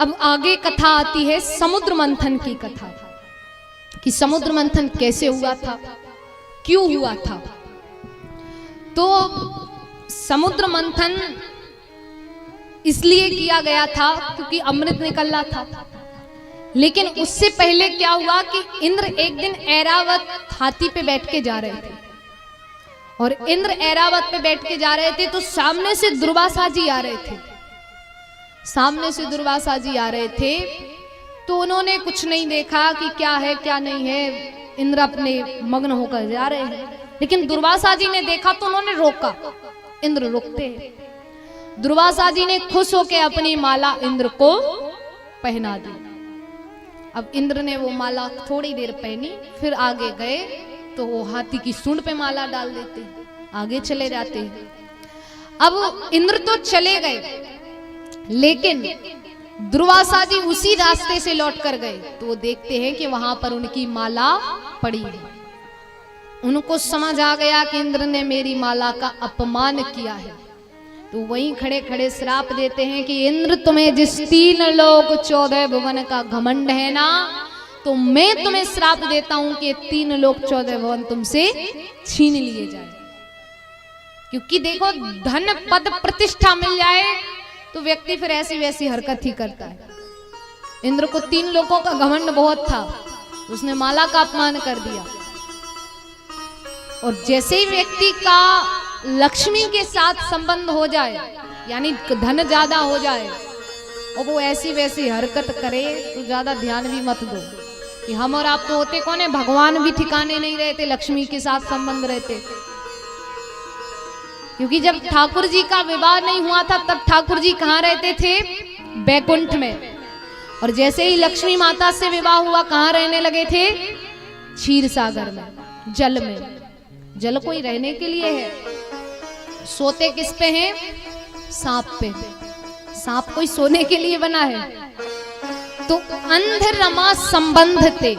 अब आगे कथा आती है समुद्र मंथन की कथा, कि समुद्र मंथन कैसे हुआ था, क्यों हुआ था। तो समुद्र मंथन इसलिए किया गया था क्योंकि अमृत निकल रहा था। लेकिन उससे पहले क्या हुआ कि इंद्र एक दिन ऐरावत हाथी पे बैठ के जा रहे थे, और इंद्र ऐरावत पे बैठ के जा रहे थे तो सामने से दुर्वासा जी आ रहे थे। सामने से दुर्वासा जी आ रहे थे तो उन्होंने कुछ नहीं देखा कि क्या है क्या नहीं है, इंद्र अपने मग्न होकर जा रहे हैं। लेकिन दुर्वासा जी ने देखा तो उन्होंने रोका, इंद्र रुकते हैं। दुर्वासा जी ने खुश होकर अपनी माला इंद्र को पहना दी। अब इंद्र ने वो माला थोड़ी देर पहनी, फिर आगे गए तो वो हाथी की सूंड पे माला डाल देते, आगे चले जाते हैं। अब इंद्र तो चले गए, लेकिन दुर्वासा जी उसी रास्ते से लौट कर गए तो वो देखते हैं कि वहां पर उनकी माला पड़ी है। उनको समझ आ गया कि इंद्र ने मेरी माला का अपमान किया है, तो वहीं खड़े खड़े श्राप देते हैं कि इंद्र तुम्हें जिस 3 लोक 14 भुवन का घमंड है ना, तो मैं तुम्हें श्राप देता हूं कि 3 लोक 14 भुवन तुमसे छीन लिए जाए। क्योंकि देखो, धन पद प्रतिष्ठा मिल जाए तो व्यक्ति फिर ऐसी वैसी हरकत ही करता है। इंद्र को 3 लोगों का घमंड बहुत था, उसने माला का अपमान कर दिया। और जैसे ही व्यक्ति का लक्ष्मी के साथ संबंध हो जाए, यानी धन ज्यादा हो जाए, और वो ऐसी वैसी हरकत करे तो ज्यादा ध्यान भी मत दो कि हम और आप तो होते कौन है, भगवान भी ठिकाने नहीं रहते, लक्ष्मी के साथ संबंध रहते। क्योंकि जब ठाकुर जी का विवाह नहीं हुआ था तब ठाकुर जी कहाँ रहते थे, बैकुंठ में। और जैसे ही लक्ष्मी माता से विवाह हुआ कहाँ रहने लगे थे, क्षीर सागर में, जल में। जल कोई रहने के लिए है, सोते किस पे हैं, सांप पे। सांप कोई सोने के लिए बना है। तो अंध रमा संबंध ते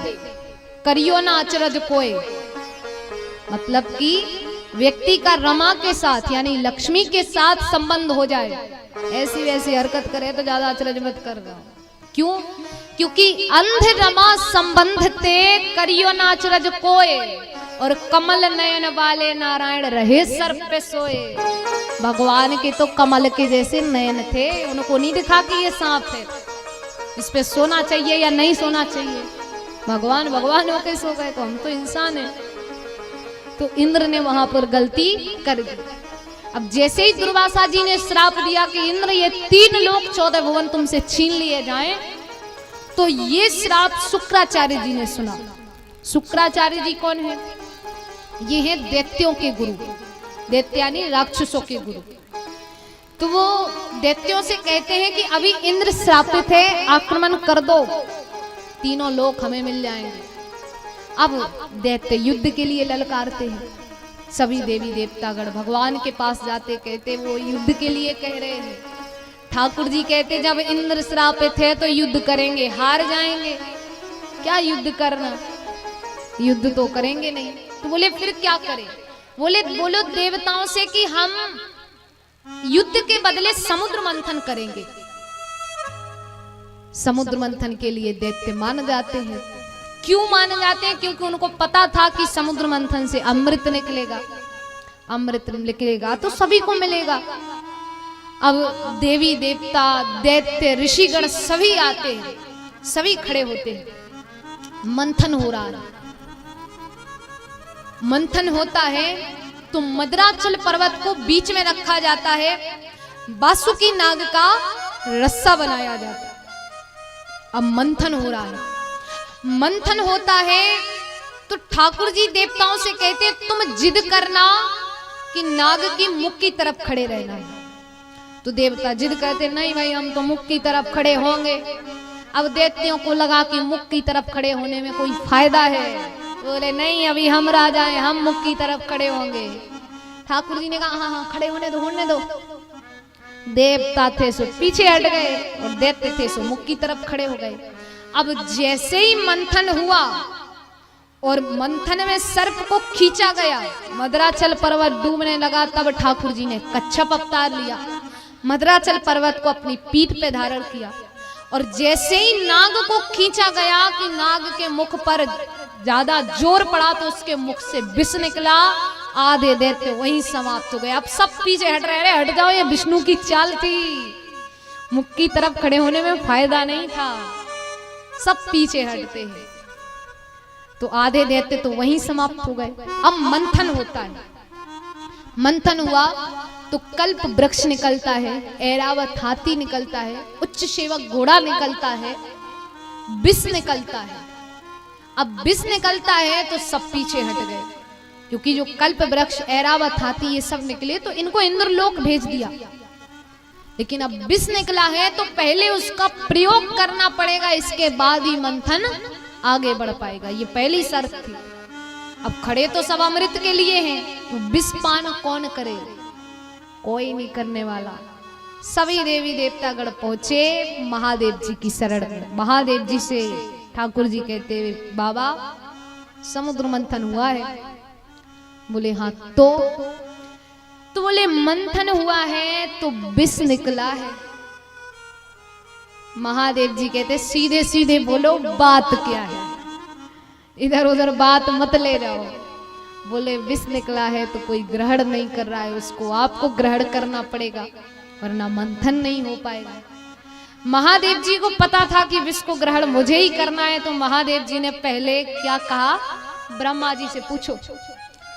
करियो ना अचरज कोय, मतलब कि व्यक्ति का रमा के साथ यानी लक्ष्मी के साथ संबंध हो जाए, ऐसी वैसी हरकत करे तो ज्यादा अचरज मत कर रहा। क्यों? क्योंकि अंध रमा संबंध ते करियो ना अचरज कोय, और कमल नयन वाले नारायण रहे सर पे सोए। भगवान के तो कमल के जैसे नयन थे, उनको नहीं दिखा कि ये सांप है, इस पे सोना चाहिए या नहीं सोना चाहिए। भगवान भगवान होके सो गए, तो हम तो इंसान हैं। तो इंद्र ने वहां पर गलती कर दी। अब जैसे ही दुर्वासा जी ने श्राप दिया कि इंद्र ये 3 लोक 14 भुवन तुमसे छीन लिए जाएं, तो ये श्राप शुक्राचार्य जी ने सुना। शुक्राचार्य जी कौन है? ये हैं दैत्यों के गुरु, दैत्य यानी राक्षसों के गुरु। तो वो दैत्यों से कहते हैं कि अभी इंद्र श्रापित है, आक्रमण कर दो, 3 लोक हमें मिल जाएंगे। अब दैत्य युद्ध के लिए ललकारते हैं। सभी देवी देवतागण भगवान के पास जाते, कहते वो युद्ध के लिए कह रहे हैं। ठाकुर जी कहते जब इंद्र श्रापित है तो युद्ध करेंगे, हार जाएंगे, क्या युद्ध करना, युद्ध तो करेंगे नहीं। तो बोले फिर क्या करें? बोलो देवताओं से कि हम युद्ध के बदले समुद्र मंथन करेंगे। समुद्र मंथन के लिए दैत्य मान जाते हैं। क्यों मान जाते हैं? क्योंकि उनको पता था कि समुद्र मंथन से अमृत निकलेगा, अमृत निकलेगा तो सभी को मिलेगा। अब देवी देवता दैत्य ऋषिगण सभी आते हैं, सभी खड़े होते हैं। मंथन हो रहा है। मंथन होता है तो मदराचल पर्वत को बीच में रखा जाता है, वासुकी नाग का रस्सा बनाया जाता है। अब मंथन हो रहा है। मंथन होता है तो ठाकुर जी देवताओं से कहते तुम जिद करना कि नाग की मुख की तरफ खड़े रहना है। तो देवता जिद करते नहीं भाई, हम तो मुख की तरफ खड़े होंगे। अब दैत्यों को लगा कि मुख की तरफ खड़े होने में कोई फायदा है, बोले नहीं अभी हम राजा हैं, हम मुख की तरफ खड़े होंगे। ठाकुर जी ने कहा हाँ हाँ खड़े होने दो, होने दो। देवता थे सो पीछे हट गए और दैत्य थे सो मुख की तरफ खड़े हो गए। अब जैसे ही मंथन हुआ और मंथन में सर्प को खींचा गया, मदराचल पर्वत डूबने लगा, तब ठाकुर जी ने कच्छप अवतार लिया, मदराचल पर्वत को अपनी पीठ पे धारण किया और जैसे ही नाग को खींचा गया कि नाग के मुख पर ज्यादा जोर पड़ा तो उसके मुख से विष निकला, आधे दैत्य वहीं समाप्त हो गए। अब सब पीछे हट रहे, अरे हट जाओ, ये विष्णु की चाल थी, मुख की तरफ खड़े होने में फायदा नहीं था, सब पीछे हटते हैं। तो आधे दैत्य तो वहीं समाप्त हो गए। अब मंथन होता है, मंथन हुआ तो कल्प वृक्ष निकलता है, ऐरावत हाथी निकलता है, उच्च सेवक घोड़ा निकलता है, विष निकलता है। अब विष निकलता है तो सब पीछे हट गए, क्योंकि जो कल्प वृक्ष, ऐरावत हाथी ये सब निकले तो इनको इंद्रलोक भेज दिया। लेकिन अब विष निकला है तो पहले उसका प्रयोग करना पड़ेगा, इसके बाद ही मंथन आगे बढ़ पाएगा, ये पहली शर्त थी। अब खड़े तो सब अमृत के लिए हैं, तो विष पान कौन करे, कोई नहीं करने वाला। सभी देवी देवतागण पहुंचे महादेव जी की शरण में। महादेव जी से ठाकुर जी कहते हुए, बाबा समुद्र मंथन हुआ है? बोले हाँ। तो बोले मंथन हुआ है तो विष निकला है। महादेव जी कहते सीधे सीधे बोलो बात क्या है, इधर उधर बात मत ले जाओ। बोले विष निकला है तो कोई ग्रहण नहीं कर रहा है, उसको आपको ग्रहण करना पड़ेगा, वरना मंथन नहीं हो पाएगा। महादेव जी को पता था कि विष को ग्रहण मुझे ही करना है, तो महादेव जी ने पहले क्या कहा, ब्रह्मा जी से पूछो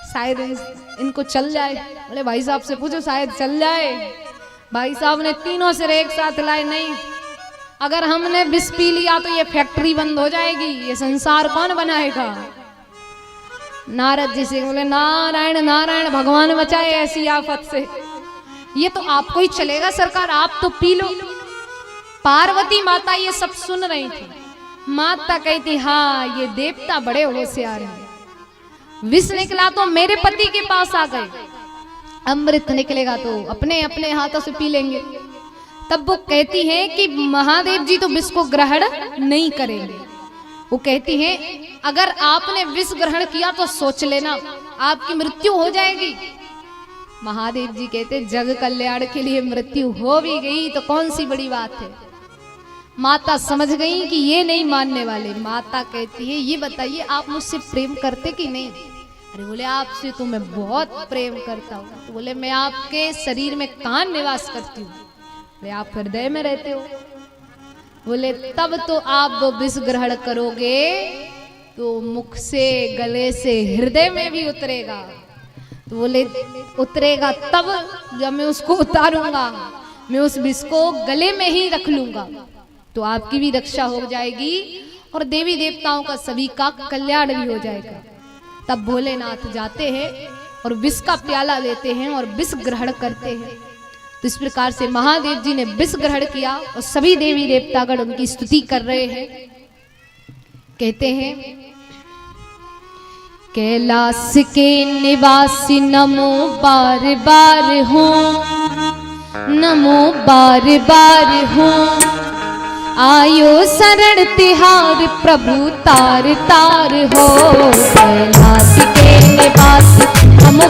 शायद इनको चल जाए। बोले भाई साहब से पूछो शायद चल जाए। भाई साहब ने तीनों सिर एक साथ लाए, नहीं, अगर हमने विष पी लिया तो ये फैक्ट्री बंद हो जाएगी, ये संसार कौन बनाएगा। नारद जी से बोले नारायण नारायण, भगवान बचाए ऐसी आफत से, ये तो आपको ही चलेगा सरकार, आप तो पी लो। पार्वती माता ये सब सुन रही थी। माता कहती हाँ ये देवता बड़े होशियार हैं, विष निकला तो मेरे पति के पास आ गए, अमृत निकलेगा तो अपने अपने हाथों से पी लेंगे। तब वो कहती है कि महादेव जी तो विष को ग्रहण नहीं करेंगे। वो कहती है अगर आपने विष ग्रहण किया तो सोच लेना आपकी मृत्यु हो जाएगी। महादेव जी कहते जग कल्याण के लिए मृत्यु हो भी गई तो कौन सी बड़ी बात है। माता समझ गई कि ये नहीं मानने वाले। माता कहती है ये बताइए आप मुझसे प्रेम करते कि नहीं। अरे बोले आपसे तो मैं बहुत प्रेम करता हूँ। तो बोले मैं आपके शरीर में कहाँ निवास करती हूँ। बोले आप हृदय में रहते हो। बोले तब तो आप वो विष ग्रहण करोगे तो मुख से गले से हृदय में भी उतरेगा। तो बोले उतरेगा तब जब मैं उसको उतारूंगा, मैं उस विष को गले में ही रख लूंगा तो आपकी भी रक्षा हो जाएगी और देवी देवताओं का सभी का कल्याण भी हो जाएगा। तब भोलेनाथ जाते हैं और विष का प्याला लेते हैं और विष ग्रहण करते हैं। तो इस प्रकार से महादेव जी ने विष ग्रहण किया और सभी देवी देवतागण उनकी स्तुति कर रहे हैं। कहते हैं कैलाश के निवासी नमो बार बार हो, नमो बार बार हो, आयो शरण तिहार प्रभु तार तार हो। कैलाश के निवासी नमो